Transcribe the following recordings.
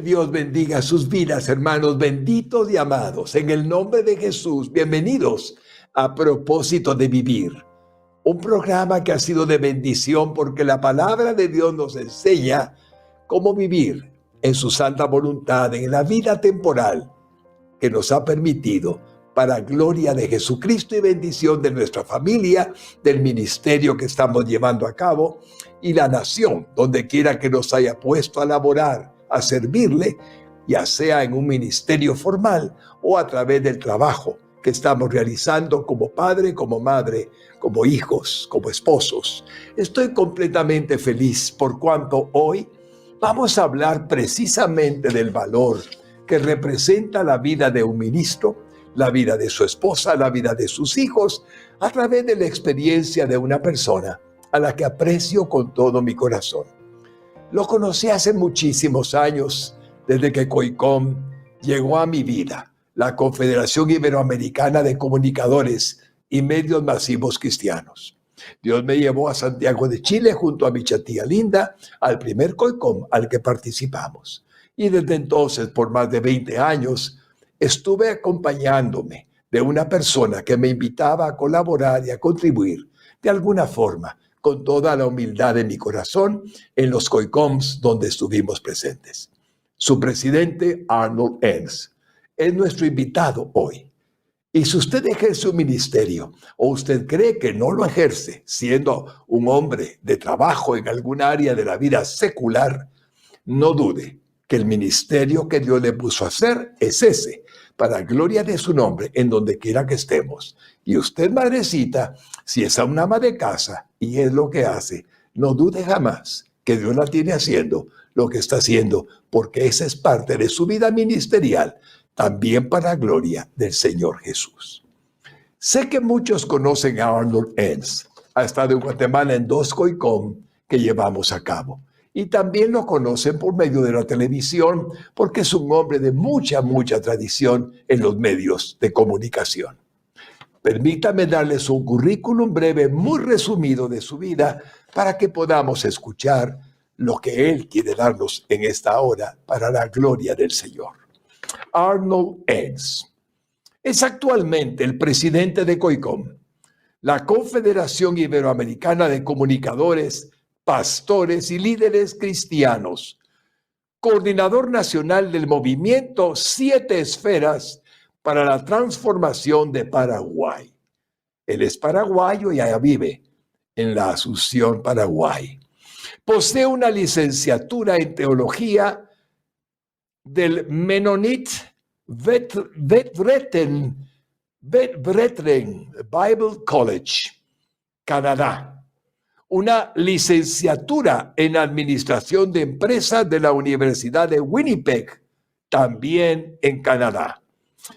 Dios bendiga sus vidas, hermanos benditos y amados. En el nombre de Jesús, bienvenidos a Propósito de Vivir. Un programa que ha sido de bendición porque la palabra de Dios nos enseña cómo vivir en su santa voluntad, en la vida temporal que nos ha permitido para gloria de Jesucristo y bendición de nuestra familia, del ministerio que estamos llevando a cabo y la nación, donde quiera que nos haya puesto a laborar, a servirle, ya sea en un ministerio formal o a través del trabajo que estamos realizando como padre, como madre, como hijos, como esposos. Estoy completamente feliz por cuanto hoy vamos a hablar precisamente del valor que representa la vida de un ministro, la vida de su esposa, la vida de sus hijos, a través de la experiencia de una persona a la que aprecio con todo mi corazón. Lo conocí hace muchísimos años, desde que COICOM llegó a mi vida, la Confederación Iberoamericana de Comunicadores y Medios Masivos Cristianos. Dios me llevó a Santiago de Chile junto a mi tía Linda al primer COICOM al que participamos. Y desde entonces, por más de 20 años, estuve acompañándome de una persona que me invitaba a colaborar y a contribuir de alguna forma, con toda la humildad de mi corazón, en los COICOMs donde estuvimos presentes. Su presidente, Arnold Enns, es nuestro invitado hoy. Y si usted ejerce un ministerio o usted cree que no lo ejerce, siendo un hombre de trabajo en algún área de la vida secular, no dude que el ministerio que Dios le puso a hacer es ese, para gloria de su nombre, en donde quiera que estemos. Y usted, madrecita, si es una ama de casa y es lo que hace, no dude jamás que Dios la tiene haciendo lo que está haciendo, porque esa es parte de su vida ministerial, también para gloria del Señor Jesús. Sé que muchos conocen a Arnold Enns. Ha estado en Guatemala en 2 COICOM que llevamos a cabo. Y también lo conocen por medio de la televisión, porque es un hombre de mucha tradición en los medios de comunicación. Permítame darles un currículum breve, muy resumido de su vida, para que podamos escuchar lo que él quiere darnos en esta hora para la gloria del Señor. Arnold Enns es actualmente el presidente de COICOM, la Confederación Iberoamericana de Comunicadores, Pastores y Líderes Cristianos, coordinador nacional del movimiento 7 Esferas para la Transformación de Paraguay. Él es paraguayo y allá vive en la Asunción, Paraguay. Posee una licenciatura en teología del Mennonite Brethren Bible College, Canadá. Una licenciatura en Administración de Empresas de la Universidad de Winnipeg, también en Canadá.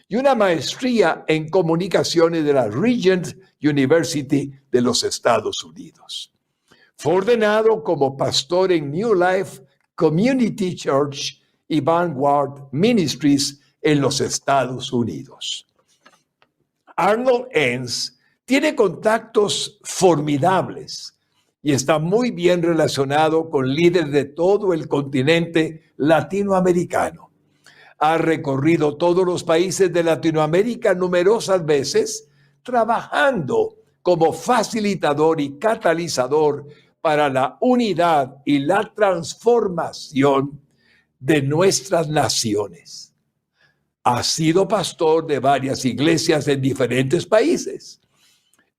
Y una maestría en Comunicaciones de la Regent University de los Estados Unidos. Fue ordenado como pastor en New Life Community Church y Vanguard Ministries en los Estados Unidos. Arnold Enns tiene contactos formidables y está muy bien relacionado con líderes de todo el continente latinoamericano. Ha recorrido todos los países de Latinoamérica numerosas veces, trabajando como facilitador y catalizador para la unidad y la transformación de nuestras naciones. Ha sido pastor de varias iglesias en diferentes países.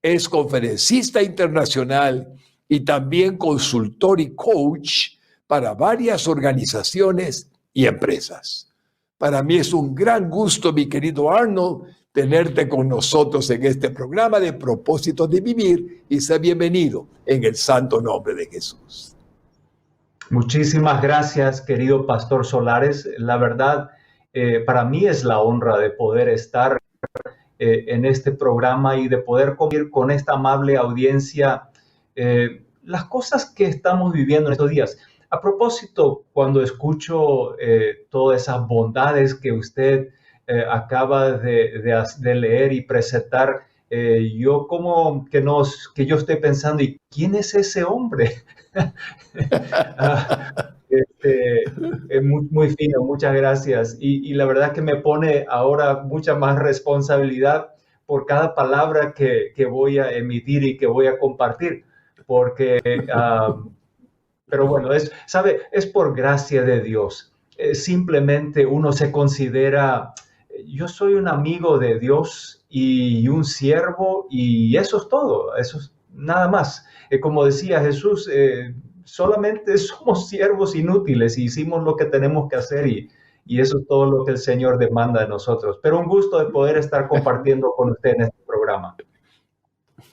Es conferencista internacional y también consultor y coach para varias organizaciones y empresas. Para mí es un gran gusto, mi querido Arnold, tenerte con nosotros en este programa de Propósito de Vivir, y sea bienvenido en el santo nombre de Jesús. Muchísimas gracias, querido Pastor Solares. La verdad, para mí es la honra de poder estar en este programa y de poder compartir con esta amable audiencia las cosas que estamos viviendo en estos días. A propósito, cuando escucho todas esas bondades que usted acaba de leer y presentar, yo como que yo estoy pensando, ¿y quién es ese hombre? Muy, muy fino, muchas gracias. Y la verdad que me pone ahora mucha más responsabilidad por cada palabra que voy a emitir y que voy a compartir, porque, pero bueno, ¿sabe? Es por gracia de Dios. Simplemente uno se considera, yo soy un amigo de Dios y un siervo y eso es todo, eso es nada más. Como decía Jesús, solamente somos siervos inútiles y hicimos lo que tenemos que hacer y eso es todo lo que el Señor demanda de nosotros. Pero un gusto de poder estar compartiendo con usted en este programa.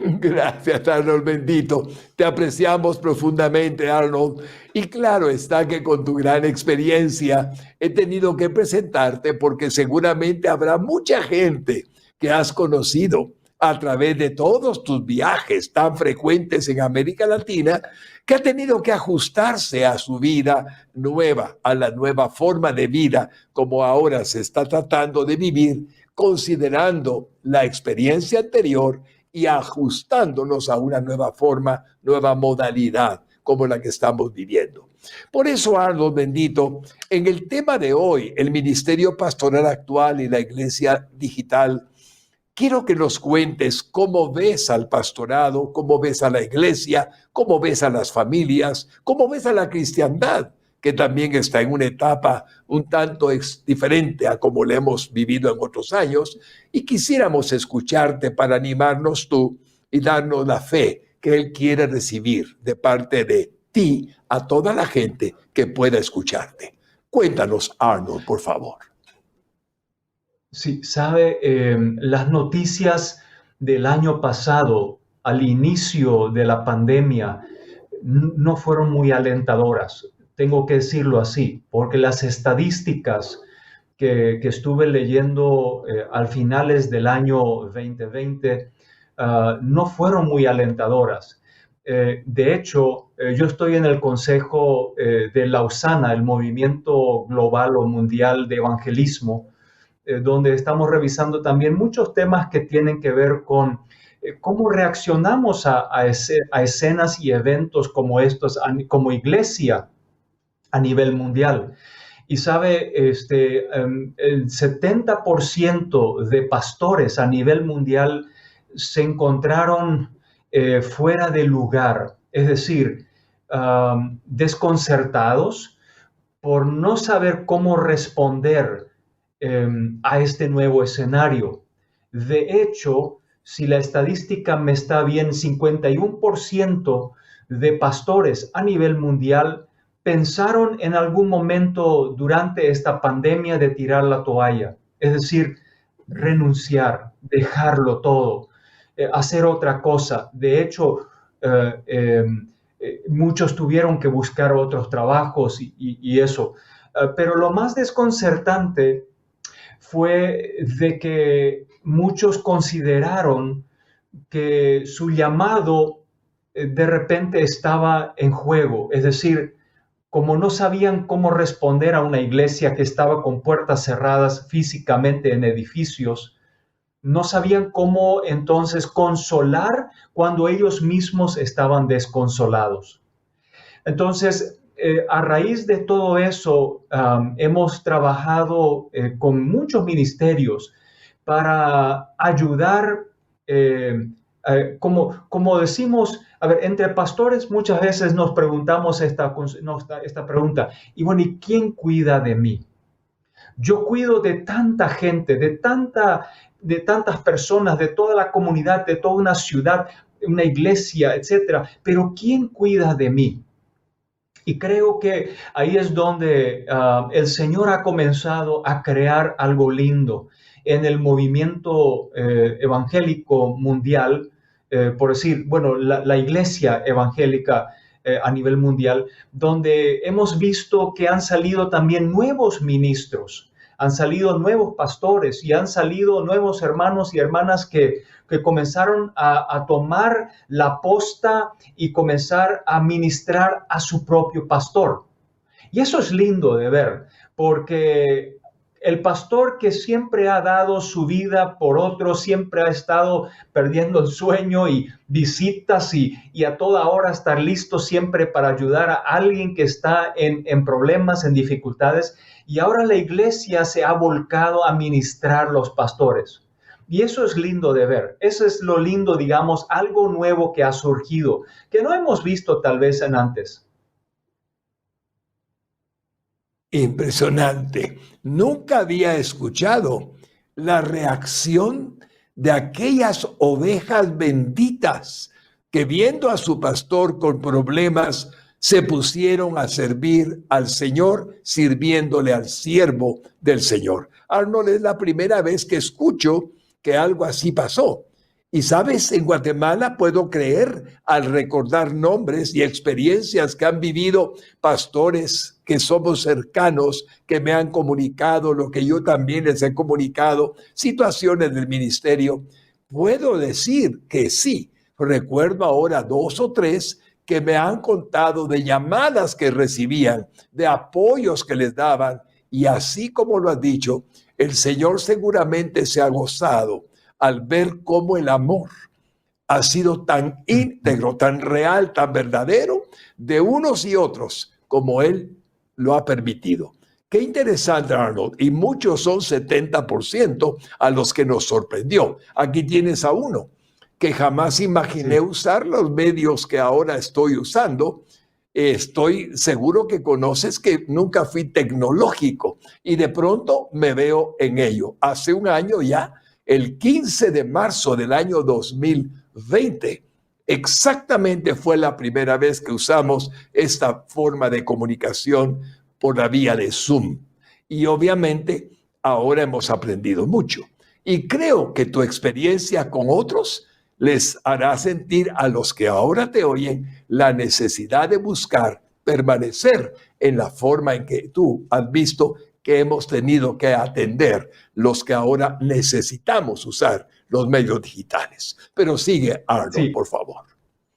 Gracias, Arnold, bendito. Te apreciamos profundamente, Arnold. Y claro está que con tu gran experiencia he tenido que presentarte porque seguramente habrá mucha gente que has conocido a través de todos tus viajes tan frecuentes en América Latina, que ha tenido que ajustarse a su vida nueva, a la nueva forma de vida como ahora se está tratando de vivir, considerando la experiencia anterior y ajustándonos a una nueva forma, nueva modalidad como la que estamos viviendo. Por eso, Arnold, bendito, en el tema de hoy, el ministerio pastoral actual y la iglesia digital, quiero que nos cuentes cómo ves al pastorado, cómo ves a la iglesia, cómo ves a las familias, cómo ves a la cristiandad, que también está en una etapa un tanto diferente a como la hemos vivido en otros años, y quisiéramos escucharte para animarnos tú y darnos la fe que Él quiere recibir de parte de ti a toda la gente que pueda escucharte. Cuéntanos, Arnold, por favor. Sí, sabe, las noticias del año pasado, al inicio de la pandemia, no fueron muy alentadoras. Tengo que decirlo así, porque las estadísticas que estuve leyendo al finales del año 2020 no fueron muy alentadoras. De hecho, yo estoy en el Consejo de Lausana, el movimiento global o mundial de evangelismo, donde estamos revisando también muchos temas que tienen que ver con cómo reaccionamos a escenas y eventos como estos como iglesia a nivel mundial. Y sabe, el 70% de pastores a nivel mundial se encontraron fuera de lugar, es decir, desconcertados por no saber cómo responder a este nuevo escenario. De hecho, si la estadística me está bien, 51% de pastores a nivel mundial pensaron en algún momento durante esta pandemia de tirar la toalla, es decir, renunciar, dejarlo todo, hacer otra cosa. De hecho, muchos tuvieron que buscar otros trabajos y eso. Pero lo más desconcertante fue de que muchos consideraron que su llamado de repente estaba en juego, es decir, como no sabían cómo responder a una iglesia que estaba con puertas cerradas físicamente en edificios, no sabían cómo entonces consolar cuando ellos mismos estaban desconsolados. Entonces, a raíz de todo eso, hemos trabajado con muchos ministerios para ayudar, como decimos, a ver, entre pastores muchas veces nos preguntamos esta pregunta, y bueno, ¿y quién cuida de mí? Yo cuido de tanta gente, de tantas personas, de toda la comunidad, de toda una ciudad, una iglesia, etcétera, pero ¿quién cuida de mí? Y creo que ahí es donde el Señor ha comenzado a crear algo lindo en el movimiento evangélico mundial, por decir, bueno, la iglesia evangélica a nivel mundial, donde hemos visto que han salido también nuevos ministros, han salido nuevos pastores y han salido nuevos hermanos y hermanas que comenzaron a tomar la posta y comenzar a ministrar a su propio pastor. Y eso es lindo de ver, porque El pastor que siempre ha dado su vida por otros, siempre ha estado perdiendo el sueño y visitas y a toda hora estar listo siempre para ayudar a alguien que está en problemas, en dificultades. Y ahora la iglesia se ha volcado a ministrar los pastores. Y eso es lindo de ver. Eso es lo lindo, digamos, algo nuevo que ha surgido, que no hemos visto tal vez en antes. Impresionante. Nunca había escuchado la reacción de aquellas ovejas benditas que, viendo a su pastor con problemas, se pusieron a servir al Señor, sirviéndole al siervo del Señor. Arnold, es la primera vez que escucho que algo así pasó. Y sabes, en Guatemala puedo creer al recordar nombres y experiencias que han vivido pastores que somos cercanos, que me han comunicado lo que yo también les he comunicado, situaciones del ministerio. Puedo decir que sí. Recuerdo ahora 2 o 3 que me han contado de llamadas que recibían, de apoyos que les daban. Y así como lo has dicho, el Señor seguramente se ha gozado al ver cómo el amor ha sido tan íntegro, tan real, tan verdadero de unos y otros como Él lo ha permitido. Qué interesante, Arnold. Y muchos son 70% a los que nos sorprendió. Aquí tienes a uno que jamás imaginé usar los medios que ahora estoy usando. Estoy seguro que conoces que nunca fui tecnológico y de pronto me veo en ello. Hace un año ya, el 15 de marzo del año 2020, exactamente fue la primera vez que usamos esta forma de comunicación por la vía de Zoom. Y obviamente ahora hemos aprendido mucho. Y creo que tu experiencia con otros les hará sentir a los que ahora te oyen la necesidad de buscar permanecer en la forma en que tú has visto que hemos tenido que atender los que ahora necesitamos usar los medios digitales. Pero sigue, Arnold, por favor.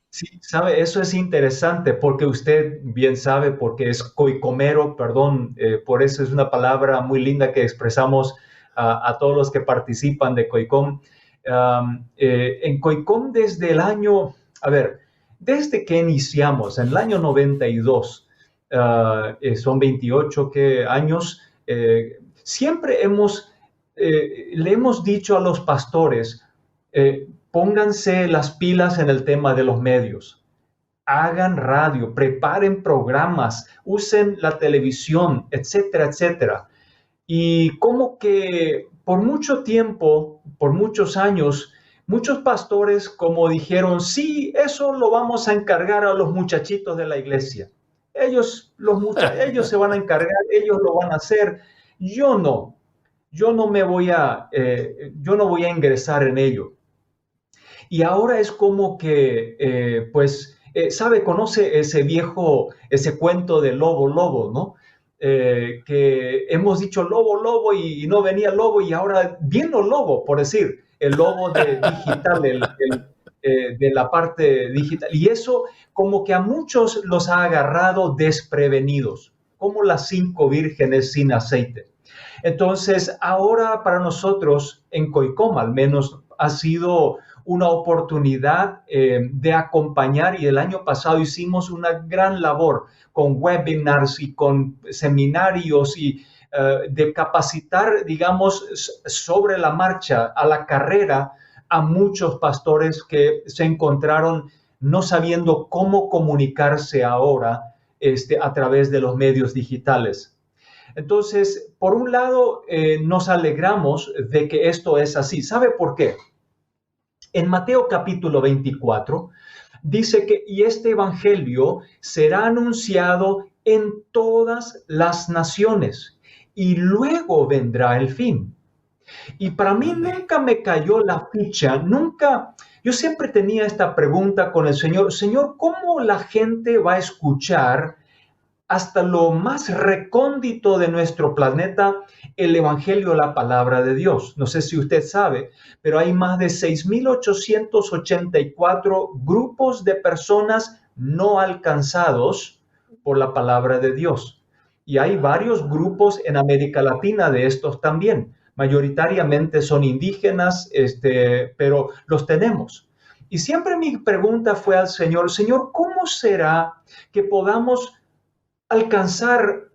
Sí, sabe, eso es interesante porque usted bien sabe, porque es coicomero, perdón, por eso es una palabra muy linda que expresamos a todos los que participan de COICOM. En COICOM desde el año, desde que iniciamos, en el año 92, son 28 años, siempre le hemos dicho a los pastores, pónganse las pilas en el tema de los medios, hagan radio, preparen programas, usen la televisión, etcétera, etcétera. Y como que por mucho tiempo, por muchos años, muchos pastores como dijeron, sí, eso lo vamos a encargar a los muchachitos de la iglesia. Ellos se van a encargar, ellos lo van a hacer. Yo no voy a ingresar en ello. Y ahora es como que, conoce ese cuento de lobo, ¿no? Que hemos dicho lobo y no venía lobo y ahora vino lobo, por decir, el lobo digital, de la parte digital. Y eso como que a muchos los ha agarrado desprevenidos, como las 5 vírgenes sin aceite. Entonces, ahora para nosotros en COICOM al menos ha sido una oportunidad de acompañar, y el año pasado hicimos una gran labor con webinars y con seminarios y de capacitar, digamos, sobre la marcha, a la carrera, a muchos pastores que se encontraron no sabiendo cómo comunicarse ahora a través de los medios digitales. Entonces, por un lado, nos alegramos de que esto es así. ¿Sabe por qué? En Mateo capítulo 24 dice que y este evangelio será anunciado en todas las naciones y luego vendrá el fin. Y para mí nunca me cayó la ficha, yo siempre tenía esta pregunta con el Señor, Señor, ¿cómo la gente va a escuchar hasta lo más recóndito de nuestro planeta el evangelio, la palabra de Dios? No sé si usted sabe, pero hay más de 6,884 grupos de personas no alcanzados por la palabra de Dios. Y hay varios grupos en América Latina de estos también. Mayoritariamente son indígenas, pero los tenemos. Y siempre mi pregunta fue al Señor, Señor, ¿cómo será que podamos alcanzar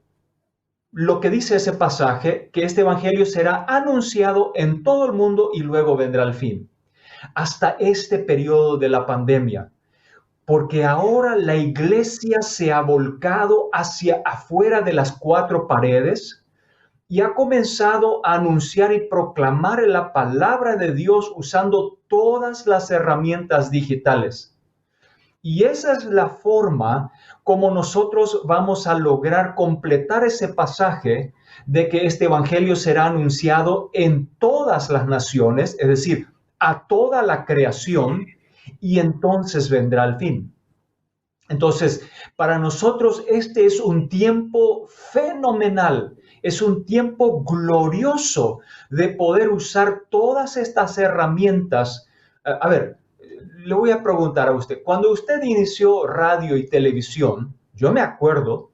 lo que dice ese pasaje, que este evangelio será anunciado en todo el mundo y luego vendrá el fin? Hasta este periodo de la pandemia, porque ahora la iglesia se ha volcado hacia afuera de las cuatro paredes y ha comenzado a anunciar y proclamar la palabra de Dios usando todas las herramientas digitales. Y esa es la forma como nosotros vamos a lograr completar ese pasaje de que este evangelio será anunciado en todas las naciones, es decir, a toda la creación, y entonces vendrá el fin. Entonces, para nosotros este es un tiempo fenomenal, es un tiempo glorioso de poder usar todas estas herramientas. A ver, le voy a preguntar a usted, cuando usted inició radio y televisión, yo me acuerdo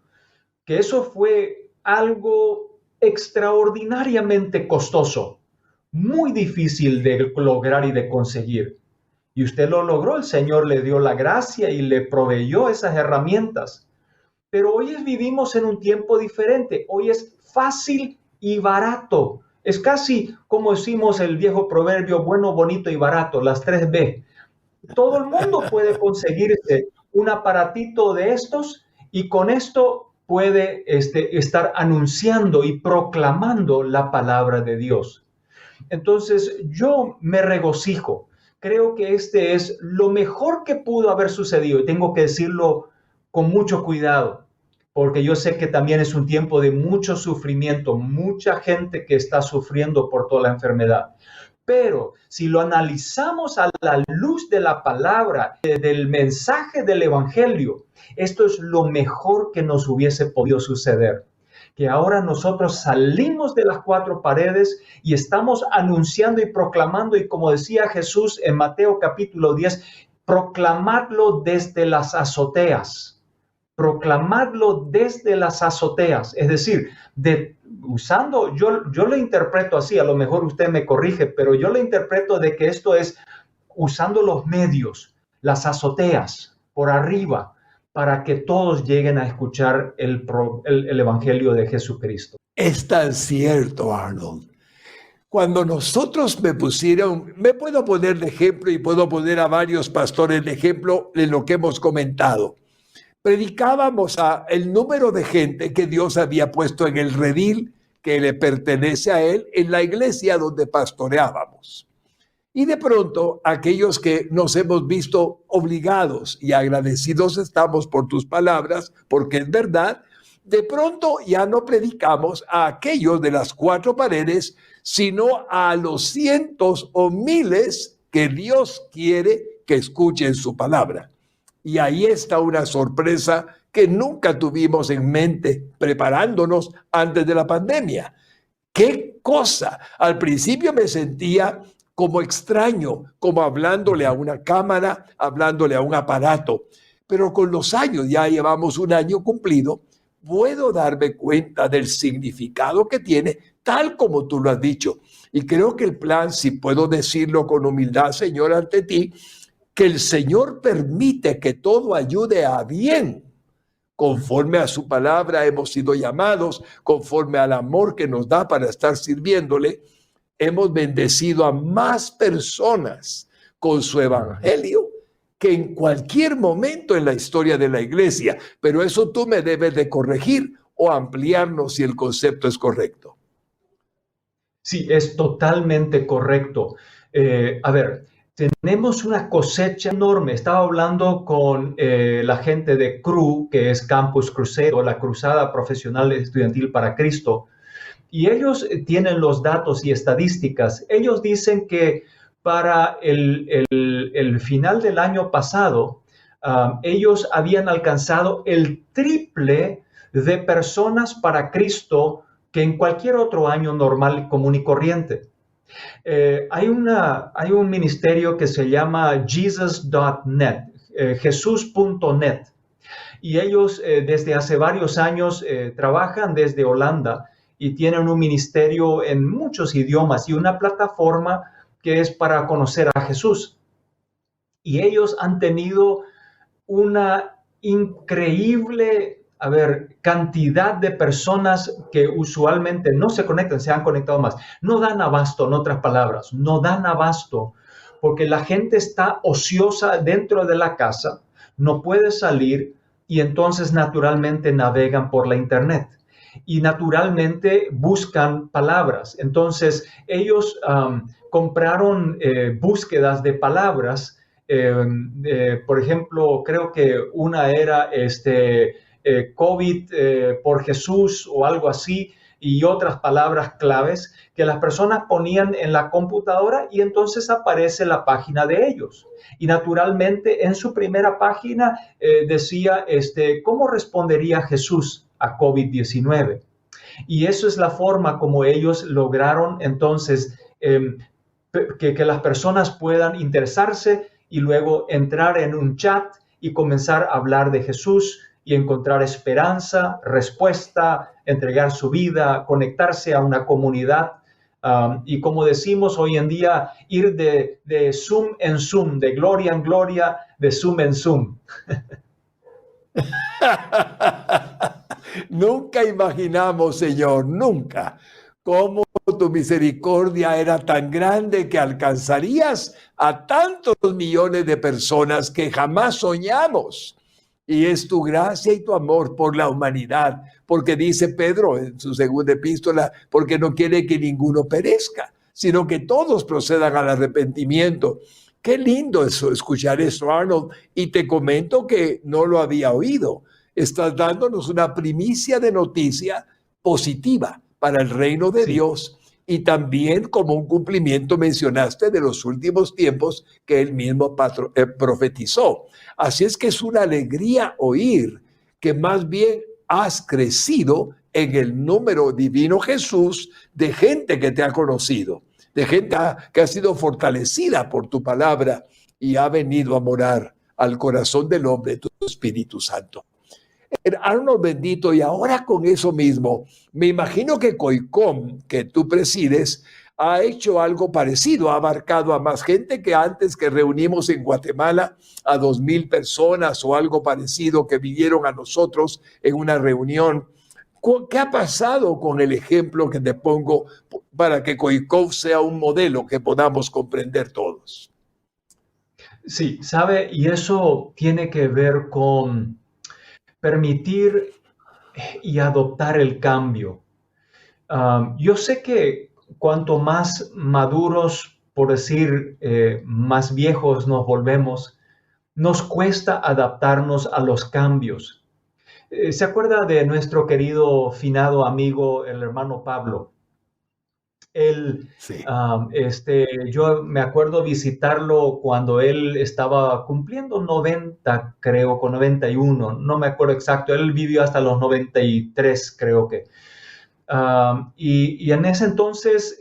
que eso fue algo extraordinariamente costoso, muy difícil de lograr y de conseguir. Y usted lo logró, el Señor le dio la gracia y le proveyó esas herramientas. Pero hoy vivimos en un tiempo diferente. Hoy es fácil y barato. Es casi como decimos el viejo proverbio, bueno, bonito y barato, las 3B. Todo el mundo puede conseguirse un aparatito de estos y con esto puede estar anunciando y proclamando la palabra de Dios. Entonces yo me regocijo. Creo que este es lo mejor que pudo haber sucedido y tengo que decirlo con mucho cuidado, porque yo sé que también es un tiempo de mucho sufrimiento, mucha gente que está sufriendo por toda la enfermedad. Pero si lo analizamos a la luz de la palabra, del mensaje del evangelio, esto es lo mejor que nos hubiese podido suceder. Que ahora nosotros salimos de las cuatro paredes y estamos anunciando y proclamando, y como decía Jesús en Mateo capítulo 10, proclamadlo desde las azoteas. Proclamadlo desde las azoteas, es decir, yo lo interpreto así, a lo mejor usted me corrige, pero yo lo interpreto de que esto es usando los medios, las azoteas, por arriba, para que todos lleguen a escuchar el evangelio de Jesucristo. Es tan cierto, Arnold. Cuando nosotros me puedo poner de ejemplo y puedo poner a varios pastores de ejemplo en lo que hemos comentado. Predicábamos a el número de gente que Dios había puesto en el redil que le pertenece a Él en la iglesia donde pastoreábamos. Y de pronto, aquellos que nos hemos visto obligados y agradecidos estamos por tus palabras, porque es verdad, de pronto ya no predicamos a aquellos de las cuatro paredes, sino a los cientos o miles que Dios quiere que escuchen su palabra. Y ahí está una sorpresa que nunca tuvimos en mente preparándonos antes de la pandemia. ¡Qué cosa! Al principio me sentía como extraño, como hablándole a una cámara, hablándole a un aparato. Pero con los años, ya llevamos un año cumplido, puedo darme cuenta del significado que tiene, tal como tú lo has dicho. Y creo que el plan, si puedo decirlo con humildad, Señor, ante ti, que el Señor permite que todo ayude a bien. Conforme a su palabra hemos sido llamados, conforme al amor que nos da para estar sirviéndole, hemos bendecido a más personas con su evangelio que en cualquier momento en la historia de la iglesia. Pero eso tú me debes de corregir o ampliarnos si el concepto es correcto. Sí, es totalmente correcto. A ver, tenemos una cosecha enorme. Estaba hablando con la gente de CRU, que es Campus Crusade, o la Cruzada Profesional Estudiantil para Cristo, y ellos tienen los datos y estadísticas. Ellos dicen que para el final del año pasado, ellos habían alcanzado el triple de personas para Cristo que en cualquier otro año normal, común y corriente. Hay un ministerio que se llama Jesus.net, Jesus.net, y ellos desde hace varios años trabajan desde Holanda y tienen un ministerio en muchos idiomas y una plataforma que es para conocer a Jesús. Y ellos han tenido una increíble, cantidad de personas que usualmente no se conectan, se han conectado más. No dan abasto, en otras palabras, no dan abasto, porque la gente está ociosa dentro de la casa, no puede salir y entonces naturalmente navegan por la internet y naturalmente buscan palabras. Entonces ellos compraron búsquedas de palabras. Por ejemplo, creo que una era COVID por Jesús o algo así, y otras palabras claves que las personas ponían en la computadora y entonces aparece la página de ellos. Y naturalmente en su primera página decía, ¿cómo respondería Jesús a COVID-19? Y eso es la forma como ellos lograron entonces que las personas puedan interesarse y luego entrar en un chat y comenzar a hablar de Jesús y encontrar esperanza, respuesta, entregar su vida, conectarse a una comunidad. Y como decimos hoy en día, ir de Zoom en Zoom, de gloria en gloria, de Zoom en Zoom. Nunca imaginamos, Señor, nunca, cómo tu misericordia era tan grande que alcanzarías a tantos millones de personas que jamás soñamos. Y es tu gracia y tu amor por la humanidad, porque dice Pedro en su segunda epístola, porque no quiere que ninguno perezca, sino que todos procedan al arrepentimiento. Qué lindo eso, escuchar eso, Arnold, y te comento que no lo había oído. Estás dándonos una primicia de noticia positiva para el reino de Dios, y también como un cumplimiento mencionaste de los últimos tiempos que él mismo profetizó. Así es que es una alegría oír que más bien has crecido en el número divino, Jesús, de gente que te ha conocido, de gente que ha sido fortalecida por tu palabra y ha venido a morar al corazón del hombre tu Espíritu Santo. Arnold bendito, y ahora con eso mismo, me imagino que COICOM, que tú presides, ha hecho algo parecido, ha abarcado a más gente que antes, que reunimos en Guatemala a 2,000 personas o algo parecido que vinieron a nosotros en una reunión. ¿Qué ha pasado con el ejemplo que te pongo para que COICOM sea un modelo que podamos comprender todos? Sí, sabe, y eso tiene que ver con permitir y adoptar el cambio. Yo sé que cuanto más maduros, por decir, más viejos nos volvemos, nos cuesta adaptarnos a los cambios. ¿Se acuerda de nuestro querido finado amigo, el hermano Pablo? Él, sí. Yo me acuerdo visitarlo cuando él estaba cumpliendo 90, creo, con 91, no me acuerdo exacto, él vivió hasta los 93, creo que. Y en ese entonces,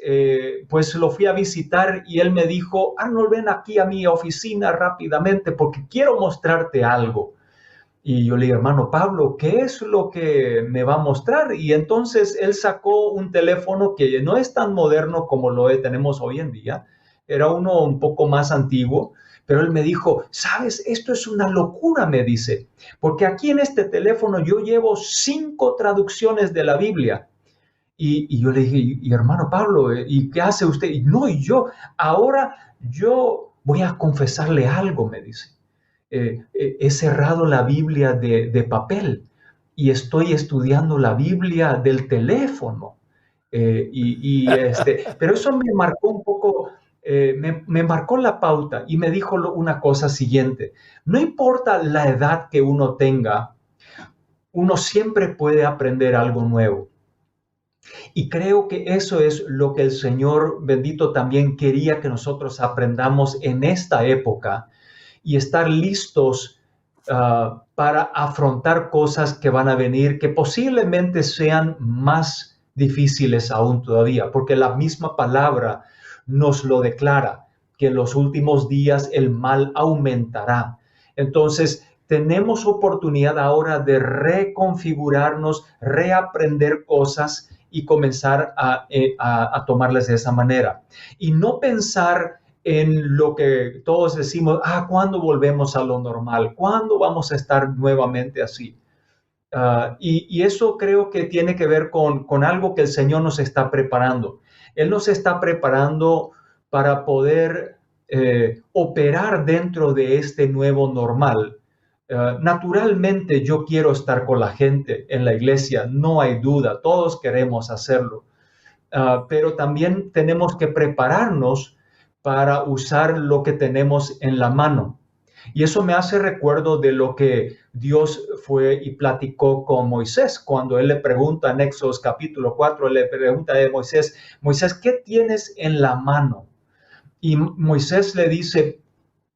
pues lo fui a visitar y él me dijo, Arnold, ven aquí a mi oficina rápidamente porque quiero mostrarte algo. Y yo le dije, hermano Pablo, ¿qué es lo que me va a mostrar? Y entonces él sacó un teléfono que no es tan moderno como lo tenemos hoy en día. Era uno un poco más antiguo, pero él me dijo, ¿sabes? Esto es una locura, me dice, porque aquí en este teléfono yo llevo 5 traducciones de la Biblia. Y yo le dije, y hermano Pablo, ¿y qué hace usted? Y no, y ahora yo voy a confesarle algo, me dice. He cerrado la Biblia de papel y estoy estudiando la Biblia del teléfono. Pero eso me marcó un poco, me marcó la pauta y me dijo una cosa siguiente. No importa la edad que uno tenga, uno siempre puede aprender algo nuevo. Y creo que eso es lo que el Señor bendito también quería que nosotros aprendamos en esta época, y estar listos para afrontar cosas que van a venir, que posiblemente sean más difíciles aún todavía, porque la misma palabra nos lo declara, que en los últimos días el mal aumentará. Entonces, tenemos oportunidad ahora de reconfigurarnos, reaprender cosas y comenzar a tomarlas de esa manera. Y no pensar en lo que todos decimos, ¿cuándo volvemos a lo normal? ¿Cuándo vamos a estar nuevamente así? Y eso creo que tiene que ver con algo que el Señor nos está preparando. Él nos está preparando para poder operar dentro de este nuevo normal. Naturalmente yo quiero estar con la gente en la iglesia, no hay duda, todos queremos hacerlo. Pero también tenemos que prepararnos para usar lo que tenemos en la mano. Y eso me hace recuerdo de lo que Dios fue y platicó con Moisés, cuando él le pregunta en Éxodo capítulo 4, le pregunta a Moisés, ¿qué tienes en la mano? Y Moisés le dice,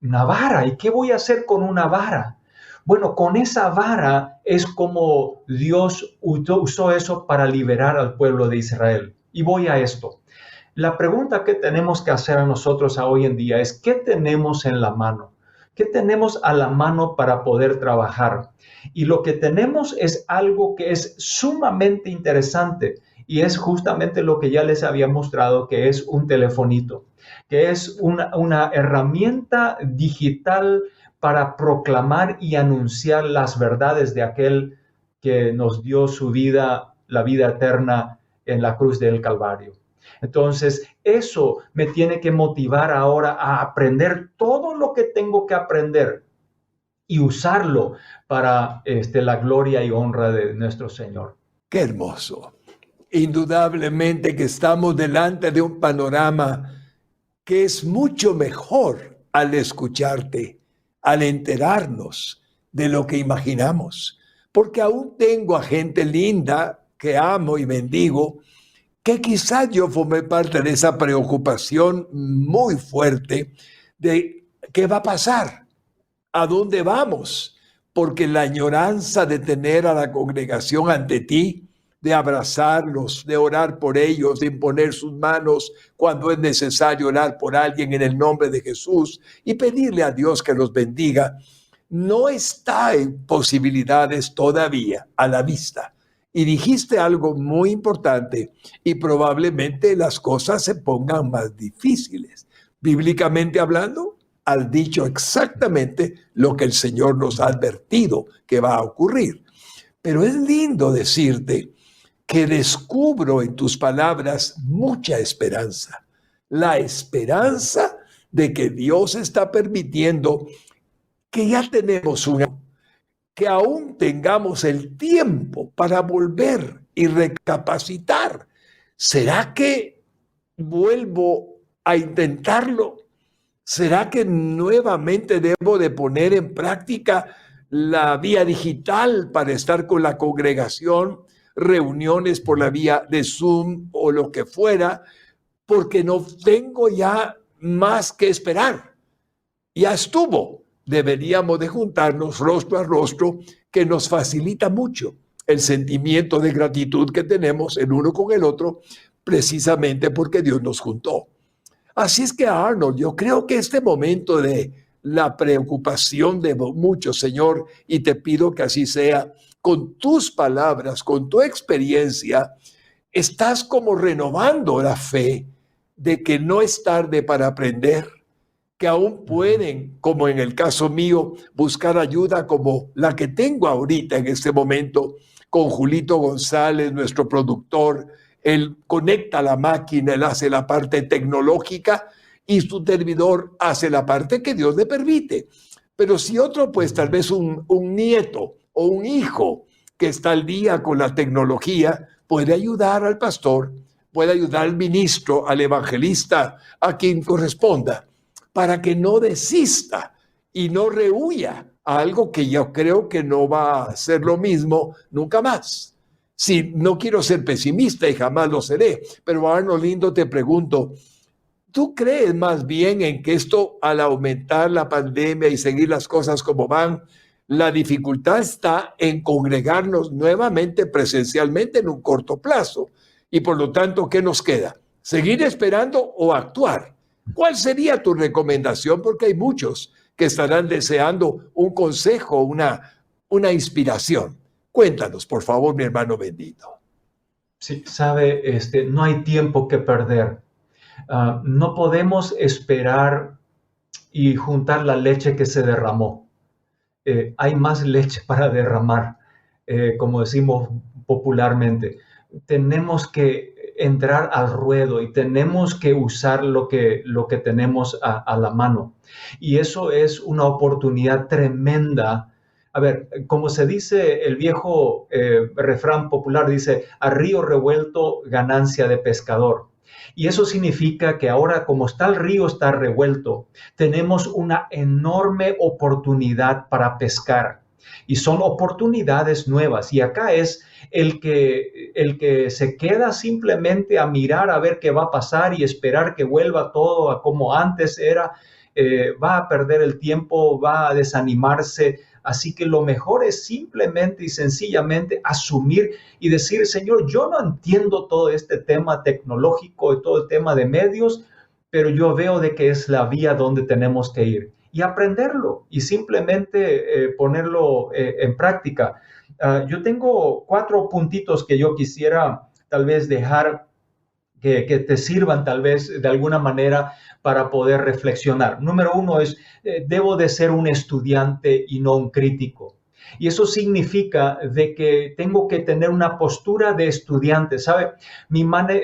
una vara. ¿Y qué voy a hacer con una vara? Bueno, con esa vara es como Dios usó eso para liberar al pueblo de Israel. Y voy a esto. La pregunta que tenemos que hacer a nosotros hoy en día es, ¿qué tenemos en la mano? ¿Qué tenemos a la mano para poder trabajar? Y lo que tenemos es algo que es sumamente interesante y es justamente lo que ya les había mostrado, que es un telefonito, que es una herramienta digital para proclamar y anunciar las verdades de aquel que nos dio su vida, la vida eterna en la cruz del Calvario. Entonces, eso me tiene que motivar ahora a aprender todo lo que tengo que aprender y usarlo para la gloria y honra de nuestro Señor. ¡Qué hermoso! Indudablemente que estamos delante de un panorama que es mucho mejor al escucharte, al enterarnos de lo que imaginamos. Porque aún tengo a gente linda que amo y bendigo, que quizás yo formé parte de esa preocupación muy fuerte de qué va a pasar, a dónde vamos, porque la añoranza de tener a la congregación ante ti, de abrazarlos, de orar por ellos, de imponer sus manos cuando es necesario orar por alguien en el nombre de Jesús y pedirle a Dios que los bendiga, no está en posibilidades todavía a la vista. Y dijiste algo muy importante y probablemente las cosas se pongan más difíciles. Bíblicamente hablando, has dicho exactamente lo que el Señor nos ha advertido que va a ocurrir. Pero es lindo decirte que descubro en tus palabras mucha esperanza. La esperanza de que Dios está permitiendo que ya tenemos que aún tengamos el tiempo para volver y recapacitar. ¿Será que vuelvo a intentarlo? ¿Será que nuevamente debo de poner en práctica la vía digital para estar con la congregación, reuniones por la vía de Zoom o lo que fuera, porque no tengo ya más que esperar? Ya estuvo. Deberíamos de juntarnos rostro a rostro, que nos facilita mucho el sentimiento de gratitud que tenemos el uno con el otro, precisamente porque Dios nos juntó. Así es que, Arnold, yo creo que este momento de la preocupación de muchos, Señor, y te pido que así sea, con tus palabras, con tu experiencia, estás como renovando la fe de que no es tarde para aprender, que aún pueden, como en el caso mío, buscar ayuda como la que tengo ahorita en este momento, con Julito González, nuestro productor. Él conecta la máquina, él hace la parte tecnológica y su servidor hace la parte que Dios le permite. Pero si otro, pues tal vez un nieto o un hijo que está al día con la tecnología, puede ayudar al pastor, puede ayudar al ministro, al evangelista, a quien corresponda, para que no desista y no rehuya a algo que yo creo que no va a ser lo mismo nunca más. Sí, no quiero ser pesimista y jamás lo seré, pero Arnold Lindo, te pregunto, ¿tú crees más bien en que esto, al aumentar la pandemia y seguir las cosas como van, la dificultad está en congregarnos nuevamente presencialmente en un corto plazo? Y por lo tanto, ¿qué nos queda? ¿Seguir esperando o actuar? ¿Cuál sería tu recomendación? Porque hay muchos que estarán deseando un consejo, una inspiración. Cuéntanos, por favor, mi hermano bendito. Sí, sabe, no hay tiempo que perder. No podemos esperar y juntar la leche que se derramó. Hay más leche para derramar, como decimos popularmente. Tenemos que entrar al ruedo y tenemos que usar lo que tenemos a la mano. Y eso es una oportunidad tremenda. A ver, como se dice, el viejo refrán popular dice, a río revuelto, ganancia de pescador. Y eso significa que ahora, como está el río, está revuelto, tenemos una enorme oportunidad para pescar. Y son oportunidades nuevas. Y acá es el que se queda simplemente a mirar a ver qué va a pasar y esperar que vuelva todo a como antes era, va a perder el tiempo, va a desanimarse. Así que lo mejor es simplemente y sencillamente asumir y decir, Señor, yo no entiendo todo este tema tecnológico y todo el tema de medios, pero yo veo de que es la vía donde tenemos que ir y aprenderlo y simplemente ponerlo en práctica. Yo tengo 4 puntitos que yo quisiera tal vez dejar que te sirvan tal vez de alguna manera para poder reflexionar. Número 1 es, debo de ser un estudiante y no un crítico. Y eso significa de que tengo que tener una postura de estudiante. ¿Sabe? Mi madre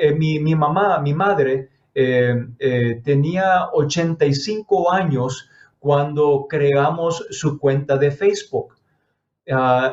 tenía 85 años cuando creamos su cuenta de Facebook.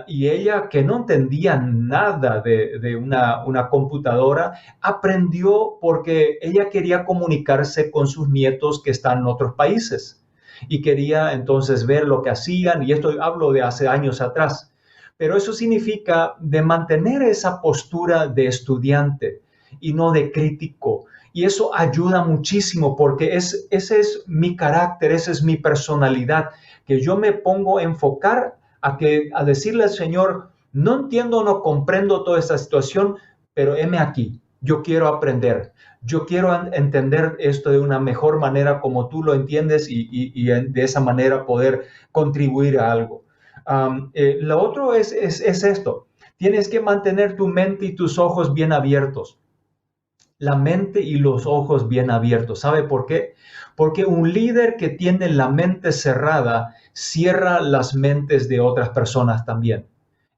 Y ella, que no entendía nada de una computadora, aprendió porque ella quería comunicarse con sus nietos que están en otros países y quería entonces ver lo que hacían, y esto hablo de hace años atrás. Pero eso significa de mantener esa postura de estudiante y no de crítico. Y eso ayuda muchísimo porque ese es mi carácter, esa es mi personalidad, que yo me pongo a enfocar a decirle al Señor, no entiendo, no comprendo toda esta situación, pero heme aquí, yo quiero aprender, yo quiero entender esto de una mejor manera como tú lo entiendes y de esa manera poder contribuir a algo. Lo otro es esto, tienes que mantener tu mente y tus ojos bien abiertos. La mente y los ojos bien abiertos. ¿Sabe por qué? Porque un líder que tiene la mente cerrada cierra las mentes de otras personas también.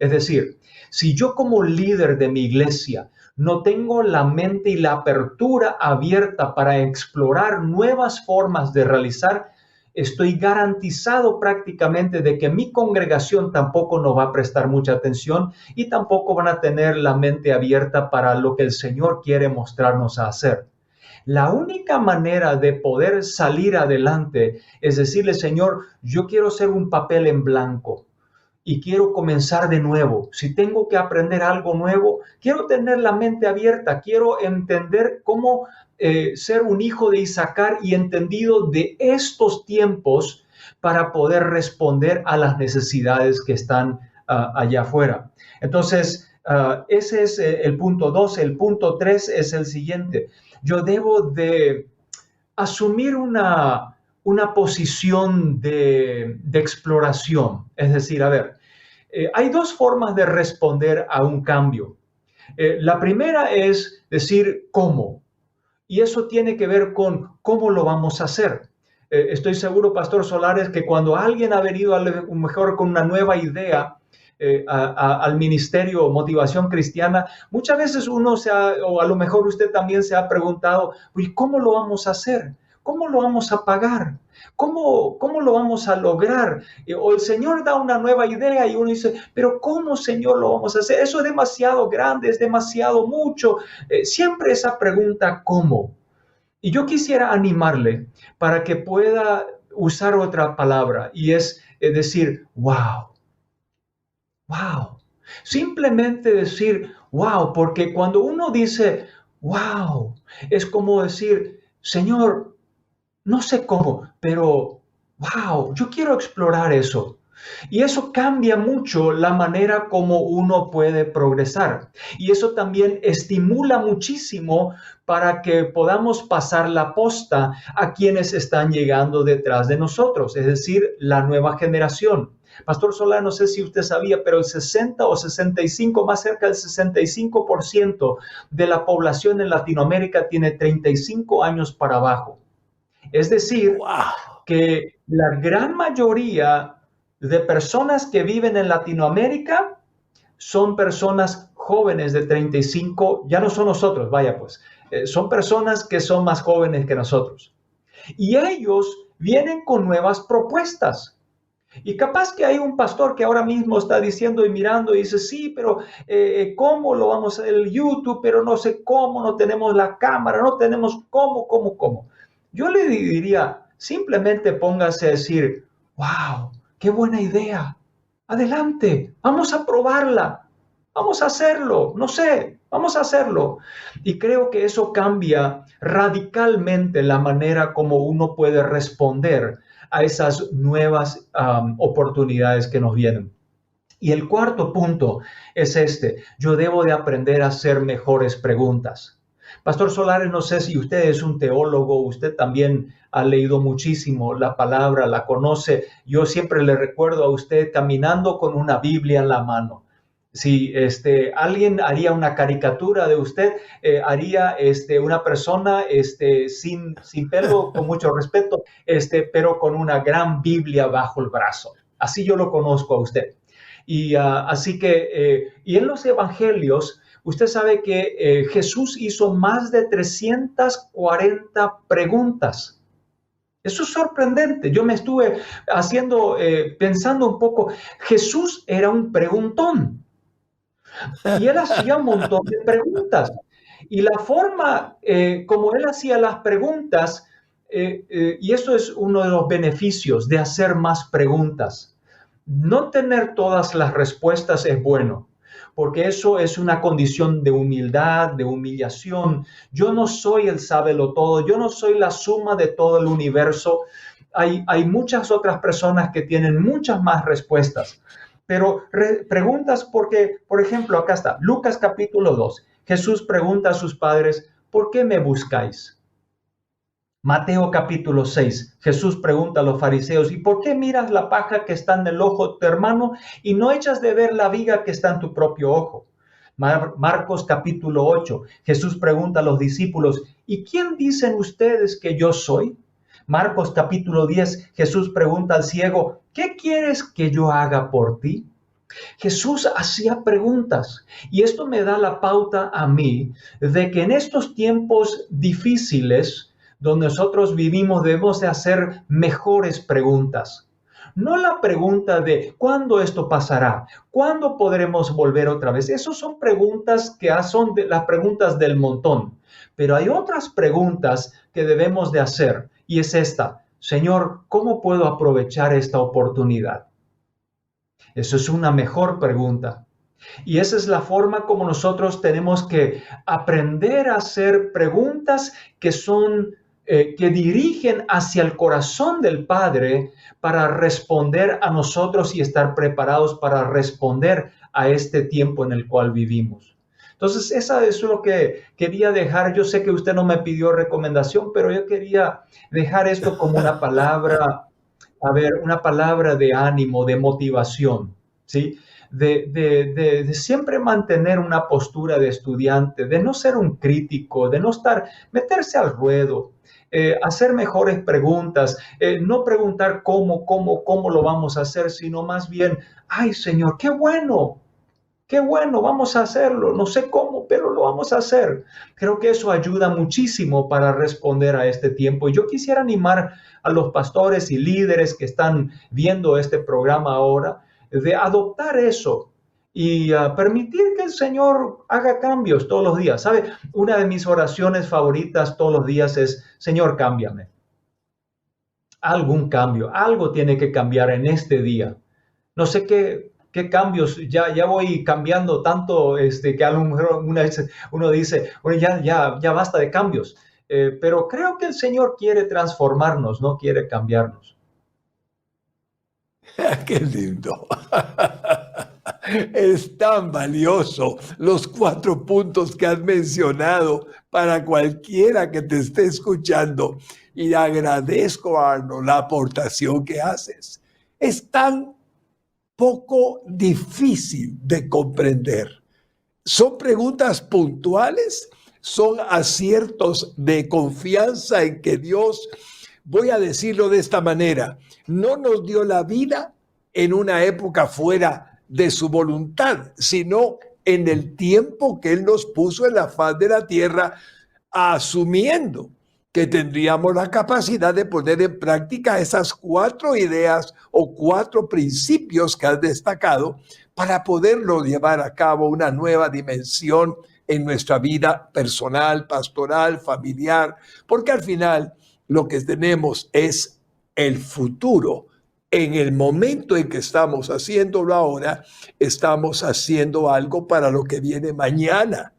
Es decir, si yo como líder de mi iglesia no tengo la mente y la apertura abierta para explorar nuevas formas de realizar, estoy garantizado prácticamente de que mi congregación tampoco nos va a prestar mucha atención y tampoco van a tener la mente abierta para lo que el Señor quiere mostrarnos a hacer. La única manera de poder salir adelante es decirle, Señor, yo quiero ser un papel en blanco y quiero comenzar de nuevo. Si tengo que aprender algo nuevo, quiero tener la mente abierta, quiero entender cómo ser un hijo de Isaacar y entendido de estos tiempos para poder responder a las necesidades que están allá afuera. Entonces, ese es el punto 2. El punto 3 es el siguiente. Yo debo de asumir una posición de exploración. Es decir, a ver, hay 2 formas de responder a un cambio. La primera es decir, ¿cómo? Y eso tiene que ver con cómo lo vamos a hacer. Estoy seguro, Pastor Solares, que cuando alguien ha venido a lo mejor con una nueva idea al ministerio Motivación Cristiana, muchas veces uno o a lo mejor usted también se ha preguntado, ¿cómo lo vamos a hacer? ¿Cómo lo vamos a pagar? ¿Cómo lo vamos a lograr? O el Señor da una nueva idea y uno dice, pero ¿cómo, Señor, lo vamos a hacer? Eso es demasiado grande, es demasiado mucho. Siempre esa pregunta, ¿cómo? Y yo quisiera animarle para que pueda usar otra palabra y es decir, wow. Wow. Simplemente decir, wow, porque cuando uno dice, wow, es como decir, Señor, no sé cómo, pero wow, yo quiero explorar eso. Y eso cambia mucho la manera como uno puede progresar. Y eso también estimula muchísimo para que podamos pasar la posta a quienes están llegando detrás de nosotros, es decir, la nueva generación. Pastor Solar, no sé si usted sabía, pero el 60 o 65, más cerca del 65% de la población en Latinoamérica tiene 35 años para abajo. Es decir, ¡Wow! que la gran mayoría de personas que viven en Latinoamérica son personas jóvenes de 35, ya no son nosotros, vaya pues, son personas que son más jóvenes que nosotros. Y ellos vienen con nuevas propuestas. Y capaz que hay un pastor que ahora mismo está diciendo y mirando y dice, sí, pero ¿cómo lo vamos a hacer el YouTube? Pero no sé cómo, no tenemos la cámara, no tenemos cómo. Yo le diría, simplemente póngase a decir, wow, qué buena idea. Adelante, vamos a probarla. Vamos a hacerlo, no sé, vamos a hacerlo. Y creo que eso cambia radicalmente la manera como uno puede responder a esas nuevas oportunidades que nos vienen. Y el cuarto punto es este: yo debo de aprender a hacer mejores preguntas. Pastor Solares, no sé si usted es un teólogo, usted también ha leído muchísimo la palabra, la conoce. Yo siempre le recuerdo a usted caminando con una Biblia en la mano. Si alguien haría una caricatura de usted, haría una persona sin pelo, con mucho respeto, pero con una gran Biblia bajo el brazo. Así yo lo conozco a usted. Y así que, y en los evangelios, usted sabe que Jesús hizo más de 340 preguntas. Eso es sorprendente. Yo me estuve pensando un poco. Jesús era un preguntón. Y él hacía un montón de preguntas. Y la forma como él hacía las preguntas, y eso es uno de los beneficios de hacer más preguntas. No tener todas las respuestas es bueno, porque eso es una condición de humildad, de humillación. Yo no soy el sábelo-todo, yo no soy la suma de todo el universo. Hay muchas otras personas que tienen muchas más respuestas. Pero preguntas porque, por ejemplo, acá está, Lucas capítulo 2. Jesús pregunta a sus padres, ¿por qué me buscáis? Mateo capítulo 6. Jesús pregunta a los fariseos, ¿y por qué miras la paja que está en el ojo de tu hermano y no echas de ver la viga que está en tu propio ojo? Marcos capítulo 8. Jesús pregunta a los discípulos, ¿y quién dicen ustedes que yo soy? Marcos capítulo 10, Jesús pregunta al ciego, ¿qué quieres que yo haga por ti? Jesús hacía preguntas y esto me da la pauta a mí de que en estos tiempos difíciles donde nosotros vivimos debemos de hacer mejores preguntas. No la pregunta de ¿cuándo esto pasará? ¿Cuándo podremos volver otra vez? Esas son preguntas que son las preguntas del montón. Pero hay otras preguntas que debemos de hacer y es esta: Señor, ¿cómo puedo aprovechar esta oportunidad? Eso es una mejor pregunta. Y esa es la forma como nosotros tenemos que aprender a hacer preguntas que dirigen hacia el corazón del Padre para responder a nosotros y estar preparados para responder a este tiempo en el cual vivimos. Entonces, esa es lo que quería dejar. Yo sé que usted no me pidió recomendación, pero yo quería dejar esto como una palabra, una palabra de ánimo, de motivación, ¿sí? De siempre mantener una postura de estudiante, de no ser un crítico, de no meterse al ruedo, hacer mejores preguntas, no preguntar cómo lo vamos a hacer, sino más bien, ay Señor, qué bueno, vamos a hacerlo, no sé cómo, pero lo vamos a hacer. Creo que eso ayuda muchísimo para responder a este tiempo. Y yo quisiera animar a los pastores y líderes que están viendo este programa ahora, de adoptar eso y permitir que el Señor haga cambios todos los días. ¿Sabe? Una de mis oraciones favoritas todos los días es, Señor, cámbiame. Algún cambio, algo tiene que cambiar en este día. No sé qué cambios, ya voy cambiando tanto que a lo mejor uno dice, bueno, ya basta de cambios. Pero creo que el Señor quiere transformarnos, no quiere cambiarnos. ¡Qué lindo! Es tan valioso los 4 puntos que has mencionado para cualquiera que te esté escuchando. Y agradezco, Arnold, la aportación que haces. Es tan poco difícil de comprender. Son preguntas puntuales, son aciertos de confianza en que Dios, voy a decirlo de esta manera, no nos dio la vida en una época fuera de su voluntad, sino en el tiempo que Él nos puso en la faz de la tierra, asumiendo que tendríamos la capacidad de poner en práctica esas 4 ideas o 4 principios que has destacado para poderlo llevar a cabo una nueva dimensión en nuestra vida personal, pastoral, familiar, porque al final lo que tenemos es el futuro. En el momento en que estamos haciéndolo ahora, estamos haciendo algo para lo que viene mañana.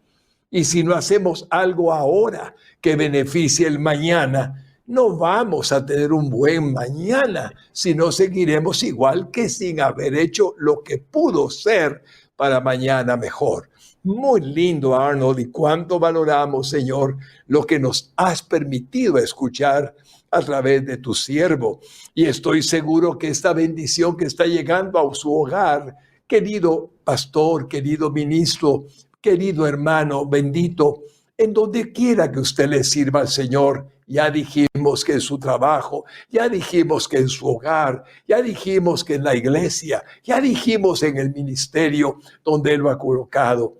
Y si no hacemos algo ahora que beneficie el mañana, no vamos a tener un buen mañana, sino seguiremos igual que sin haber hecho lo que pudo ser para mañana mejor. Muy lindo, Arnold, y cuánto valoramos, Señor, lo que nos has permitido escuchar a través de tu siervo. Y estoy seguro que esta bendición que está llegando a su hogar, querido pastor, querido ministro, querido hermano bendito, en donde quiera que usted le sirva al Señor, ya dijimos que en su trabajo, ya dijimos que en su hogar, ya dijimos que en la iglesia, ya dijimos en el ministerio donde Él lo ha colocado.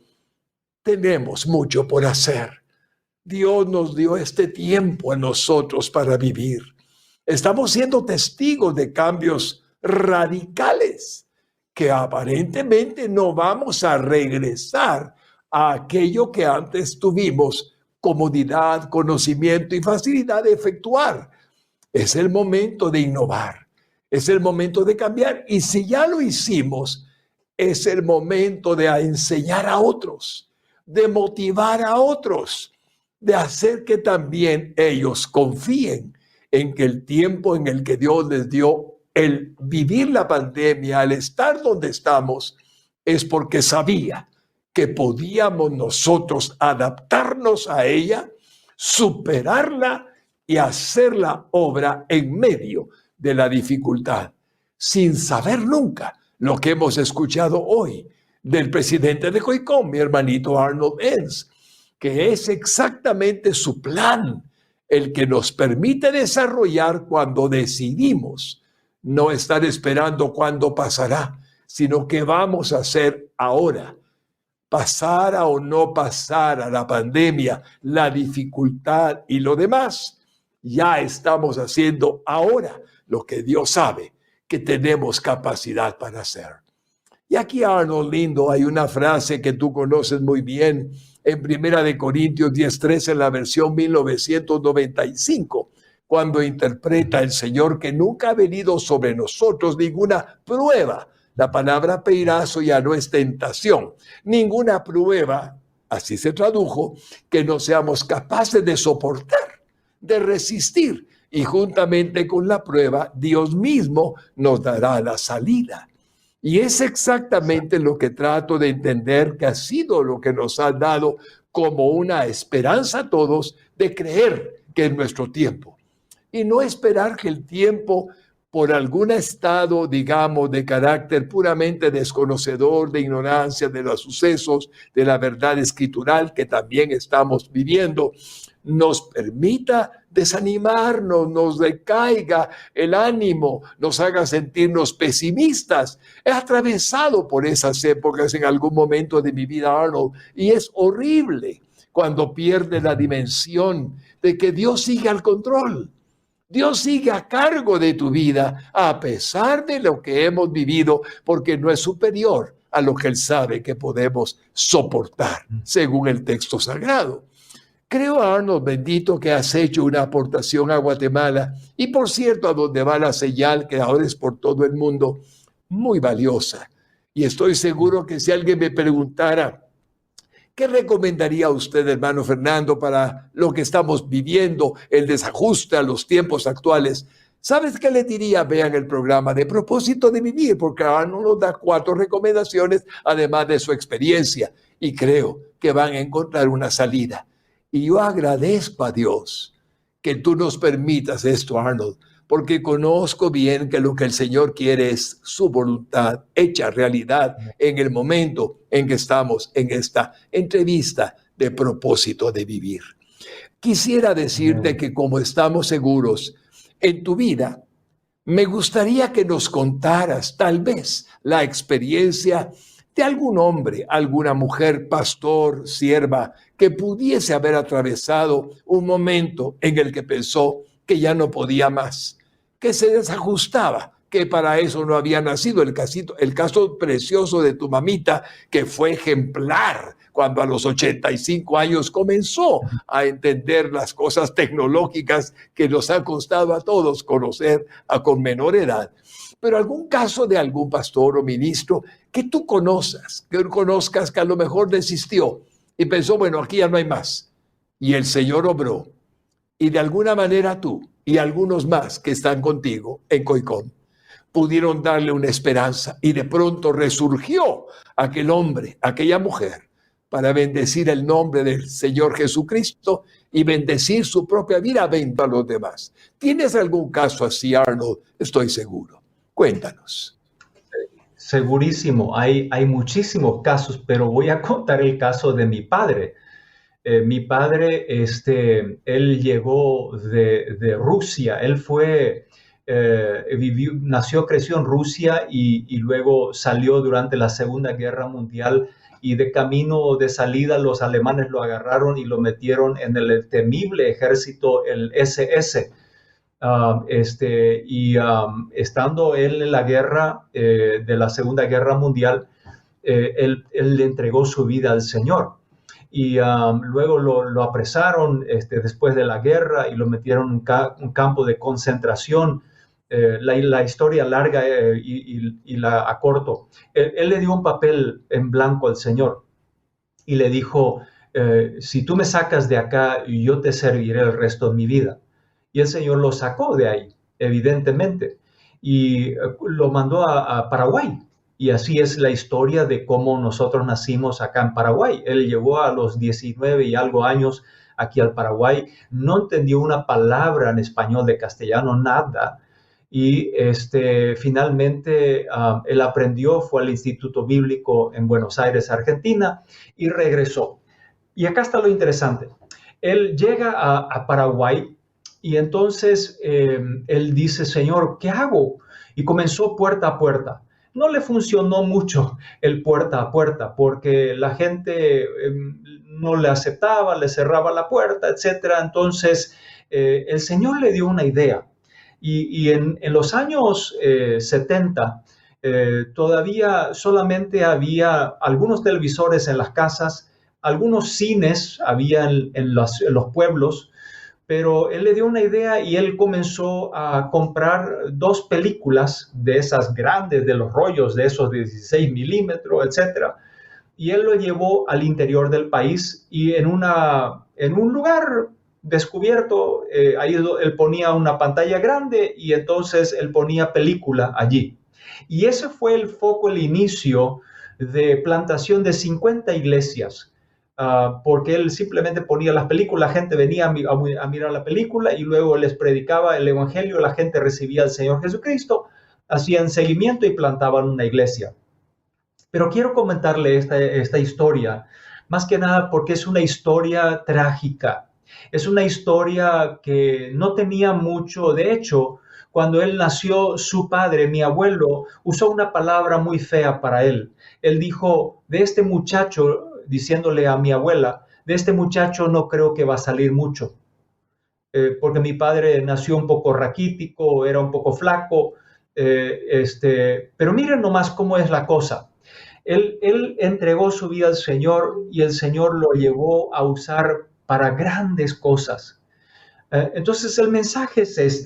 Tenemos mucho por hacer. Dios nos dio este tiempo a nosotros para vivir. Estamos siendo testigos de cambios radicales que aparentemente no vamos a regresar a aquello que antes tuvimos comodidad, conocimiento y facilidad de efectuar. Es el momento de innovar, es el momento de cambiar, y si ya lo hicimos, es el momento de enseñar a otros, de motivar a otros, de hacer que también ellos confíen en que el tiempo en el que Dios les dio el vivir la pandemia, el estar donde estamos, es porque sabía que podíamos nosotros adaptarnos a ella, superarla y hacer la obra en medio de la dificultad, sin saber nunca lo que hemos escuchado hoy del presidente de COICOM, mi hermanito Arnold Enns, que es exactamente su plan el que nos permite desarrollar cuando decidimos no estar esperando cuándo pasará, sino que vamos a hacer ahora. Pasara o no pasara la pandemia, la dificultad y lo demás, ya estamos haciendo ahora lo que Dios sabe que tenemos capacidad para hacer. Y aquí, Arnold lindo, hay una frase que tú conoces muy bien en 1 Corintios 10:13 en la versión 1995, cuando interpreta el Señor que nunca ha venido sobre nosotros ninguna prueba. La palabra peirazo ya no es tentación. Ninguna prueba, así se tradujo, que no seamos capaces de soportar, de resistir. Y juntamente con la prueba, Dios mismo nos dará la salida. Y es exactamente lo que trato de entender que ha sido lo que nos ha dado como una esperanza a todos de creer que es nuestro tiempo. Y no esperar que el tiempo, por algún estado, digamos, de carácter puramente desconocedor, de ignorancia de los sucesos, de la verdad escritural que también estamos viviendo, nos permita desanimarnos, nos decaiga el ánimo, nos haga sentirnos pesimistas. He atravesado por esas épocas en algún momento de mi vida, Arnold, y es horrible cuando pierde la dimensión de que Dios sigue al control. Dios sigue a cargo de tu vida a pesar de lo que hemos vivido, porque no es superior a lo que Él sabe que podemos soportar, según el texto sagrado. Creo, Arnold, bendito, que has hecho una aportación a Guatemala y, por cierto, a donde va la señal, que ahora es por todo el mundo, muy valiosa. Y estoy seguro que si alguien me preguntara, ¿qué recomendaría usted, hermano Fernando, para lo que estamos viviendo, el desajuste a los tiempos actuales? ¿Sabes qué le diría? Vean el programa de Propósito de Vivir, porque Arnold nos da 4 recomendaciones, además de su experiencia, y creo que van a encontrar una salida. Y yo agradezco a Dios que tú nos permitas esto, Arnold, porque conozco bien que lo que el Señor quiere es su voluntad hecha realidad en el momento en que estamos en esta entrevista de Propósito de Vivir. Quisiera decirte que como estamos seguros en tu vida, me gustaría que nos contaras tal vez la experiencia de algún hombre, alguna mujer, pastor, sierva, que pudiese haber atravesado un momento en el que pensó que ya no podía más, que se desajustaba, que para eso no había nacido. El caso precioso de tu mamita, que fue ejemplar cuando a los 85 años comenzó a entender las cosas tecnológicas que nos ha costado a todos conocer con menor edad. Pero algún caso de algún pastor o ministro que tú conozcas que a lo mejor desistió y pensó, bueno, aquí ya no hay más. Y el Señor obró. Y de alguna manera tú y algunos más que están contigo en Coicón pudieron darle una esperanza, y de pronto resurgió aquel hombre, aquella mujer, para bendecir el nombre del Señor Jesucristo y bendecir su propia vida a los demás. ¿Tienes algún caso así, Arnold? Estoy seguro. Cuéntanos. Segurísimo, hay muchísimos casos, pero voy a contar el caso de mi padre. Mi padre, él llegó de Rusia, él fue, nació, creció en Rusia y luego salió durante la Segunda Guerra Mundial, y de camino de salida los alemanes lo agarraron y lo metieron en el temible ejército, el SS. Estando él en la guerra de la Segunda Guerra Mundial, él le entregó su vida al Señor. Y luego lo apresaron después de la guerra y lo metieron en un campo de concentración. La historia larga y la acorto. Él le dio un papel en blanco al Señor y le dijo, si tú me sacas de acá, yo te serviré el resto de mi vida. Y el Señor lo sacó de ahí, evidentemente, y lo mandó a Paraguay. Y así es la historia de cómo nosotros nacimos acá en Paraguay. Él llegó a los 19 y algo años aquí al Paraguay, no entendió una palabra en español, de castellano, nada. Y finalmente él aprendió, fue al Instituto Bíblico en Buenos Aires, Argentina, y regresó. Y acá está lo interesante. Él llega a Paraguay y entonces él dice, Señor, ¿qué hago? Y comenzó puerta a puerta. No le funcionó mucho el puerta a puerta porque la gente no le aceptaba, le cerraba la puerta, etc. Entonces el Señor le dio una idea. Y en los años 70 todavía solamente había algunos televisores en las casas, algunos cines había en los pueblos, pero él le dio una idea y él comenzó a comprar 2 películas de esas grandes, de los rollos, de esos 16 milímetros, etc. Y él lo llevó al interior del país y en un lugar descubierto, ahí él ponía una pantalla grande y entonces él ponía película allí. Y ese fue el foco, el inicio de plantación de 50 iglesias. Porque él simplemente ponía las películas, la gente venía a mirar la película y luego les predicaba el evangelio, la gente recibía al Señor Jesucristo, hacían seguimiento y plantaban una iglesia. Pero quiero comentarle esta historia, más que nada porque es una historia trágica, es una historia que no tenía mucho. De hecho, cuando él nació, su padre, mi abuelo, usó una palabra muy fea para él. Él dijo, de este muchacho, diciéndole a mi abuela, de este muchacho no creo que va a salir mucho, porque mi padre nació un poco raquítico, era un poco flaco, pero miren nomás cómo es la cosa. Él entregó su vida al Señor y el Señor lo llevó a usar para grandes cosas. Entonces el mensaje es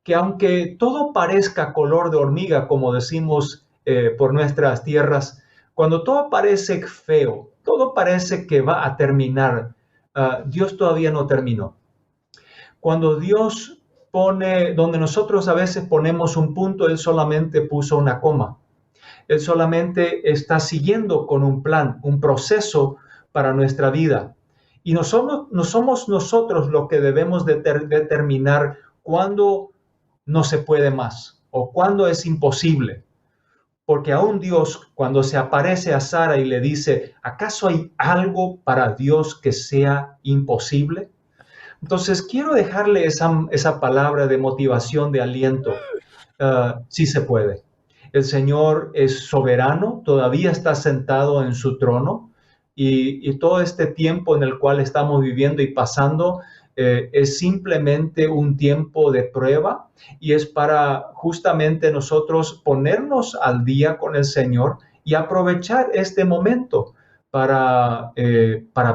que aunque todo parezca color de hormiga, como decimos por nuestras tierras, cuando todo parece feo, todo parece que va a terminar, Dios todavía no terminó. Cuando Dios donde nosotros a veces ponemos un punto, Él solamente puso una coma. Él solamente está siguiendo con un plan, un proceso para nuestra vida. Y no somos nosotros los que debemos determinar cuándo no se puede más o cuándo es imposible. Porque aún Dios, cuando se aparece a Sara y le dice, ¿acaso hay algo para Dios que sea imposible? Entonces, quiero dejarle esa palabra de motivación, de aliento. Sí se puede. El Señor es soberano, todavía está sentado en su trono y todo este tiempo en el cual estamos viviendo y pasando es simplemente un tiempo de prueba y es para justamente nosotros ponernos al día con el Señor y aprovechar este momento para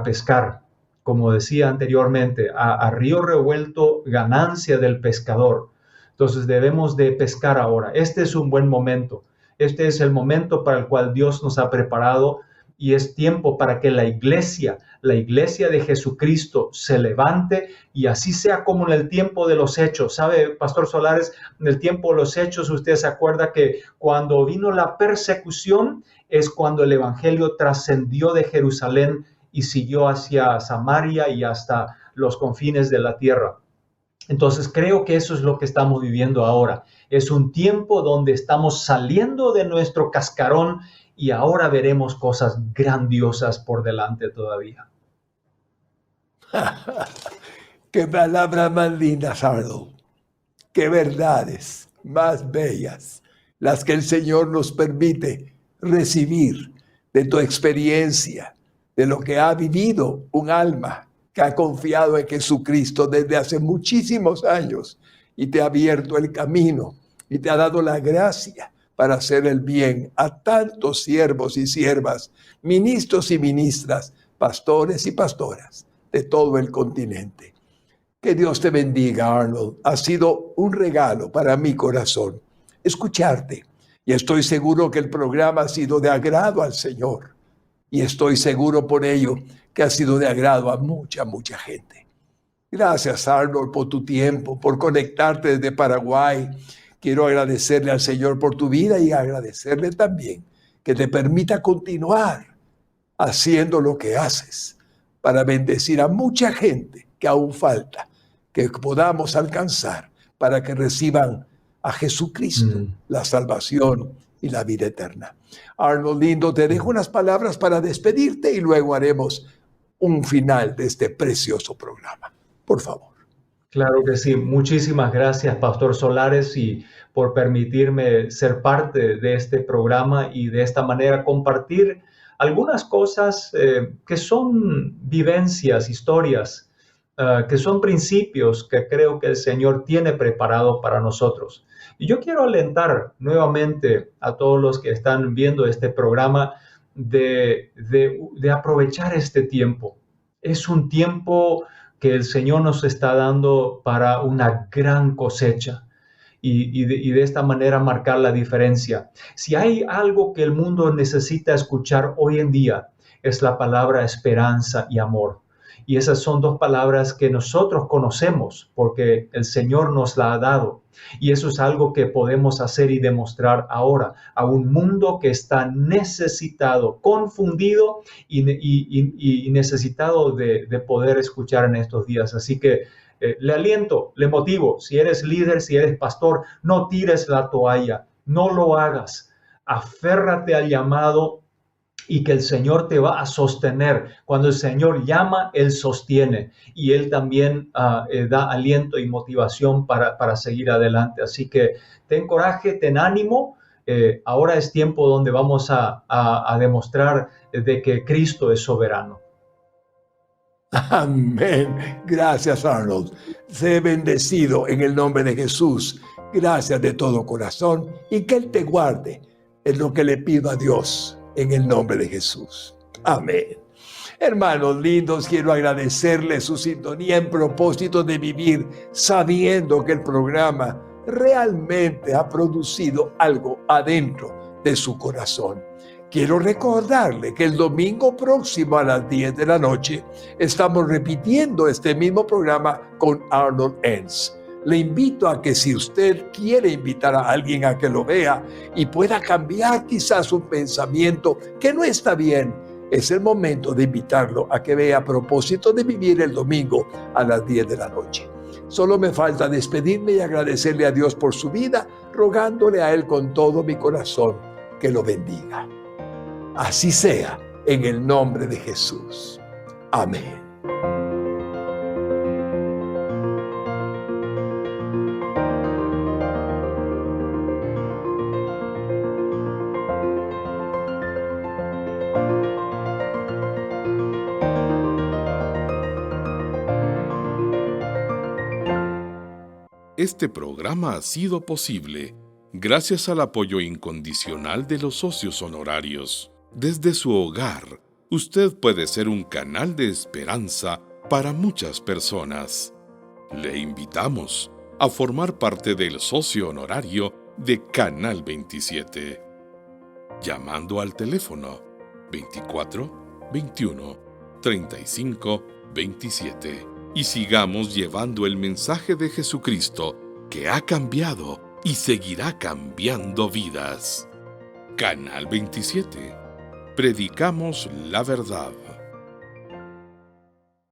pescar. Como decía anteriormente, a río revuelto, ganancia del pescador. Entonces debemos de pescar ahora. Este es un buen momento. Este es el momento para el cual Dios nos ha preparado y es tiempo para que la iglesia de Jesucristo se levante y así sea como en el tiempo de los Hechos. ¿Sabe, Pastor Solares? En el tiempo de los Hechos, usted se acuerda que cuando vino la persecución es cuando el evangelio trascendió de Jerusalén y siguió hacia Samaria y hasta los confines de la tierra. Entonces creo que eso es lo que estamos viviendo ahora. Es un tiempo donde estamos saliendo de nuestro cascarón y ahora veremos cosas grandiosas por delante todavía. Qué palabras más lindas, Arnold. Qué verdades más bellas las que el Señor nos permite recibir de tu experiencia, de lo que ha vivido un alma que ha confiado en Jesucristo desde hace muchísimos años y te ha abierto el camino y te ha dado la gracia para hacer el bien a tantos siervos y siervas, ministros y ministras, pastores y pastoras de todo el continente. Que Dios te bendiga, Arnold. Ha sido un regalo para mi corazón escucharte y estoy seguro que el programa ha sido de agrado al Señor y estoy seguro por ello que ha sido de agrado a mucha gente. Gracias, Arnold, por tu tiempo, por conectarte desde Paraguay. Quiero agradecerle al Señor por tu vida y agradecerle también que te permita continuar haciendo lo que haces para bendecir a mucha gente que aún falta, que podamos alcanzar para que reciban a Jesucristo, la salvación y la vida eterna. Arnold lindo, te dejo unas palabras para despedirte y luego haremos un final de este precioso programa. Por favor. Claro que sí. Muchísimas gracias, Pastor Solares, y por permitirme ser parte de este programa y de esta manera compartir algunas cosas que son vivencias, historias, que son principios que creo que el Señor tiene preparado para nosotros. Y yo quiero alentar nuevamente a todos los que están viendo este programa de aprovechar este tiempo. Es un tiempo que el Señor nos está dando para una gran cosecha y de esta manera marcar la diferencia. Si hay algo que el mundo necesita escuchar hoy en día, es la palabra esperanza y amor. Y esas son dos palabras que nosotros conocemos porque el Señor nos la ha dado. Y eso es algo que podemos hacer y demostrar ahora a un mundo que está necesitado, confundido y necesitado de poder escuchar en estos días. Así que le aliento, le motivo, si eres líder, si eres pastor, no tires la toalla, no lo hagas. Aférrate al llamado y que el Señor te va a sostener. Cuando el Señor llama, Él sostiene y Él también da aliento y motivación para seguir adelante. Así que ten coraje, ten ánimo. Ahora es tiempo donde vamos a demostrar de que Cristo es soberano. Amén. Gracias, Arnold. Sé bendecido en el nombre de Jesús. Gracias de todo corazón y que Él te guarde. Es lo que le pido a Dios en el nombre de Jesús. Amén. Hermanos lindos, quiero agradecerles su sintonía en propósito de vivir, sabiendo que el programa realmente ha producido algo adentro de su corazón. Quiero recordarle que el domingo próximo a las 10 de la noche estamos repitiendo este mismo programa con Arnold Enns. Le invito a que si usted quiere invitar a alguien a que lo vea y pueda cambiar quizás un pensamiento que no está bien, es el momento de invitarlo a que vea Propósito de Vivir el domingo a las 10 de la noche. Solo me falta despedirme y agradecerle a Dios por su vida, rogándole a Él con todo mi corazón que lo bendiga. Así sea, en el nombre de Jesús. Amén. Este programa ha sido posible gracias al apoyo incondicional de los socios honorarios. Desde su hogar, usted puede ser un canal de esperanza para muchas personas. Le invitamos a formar parte del socio honorario de Canal 27, llamando al teléfono 24 21 35 27. Y sigamos llevando el mensaje de Jesucristo que ha cambiado y seguirá cambiando vidas. Canal 27. Predicamos la verdad.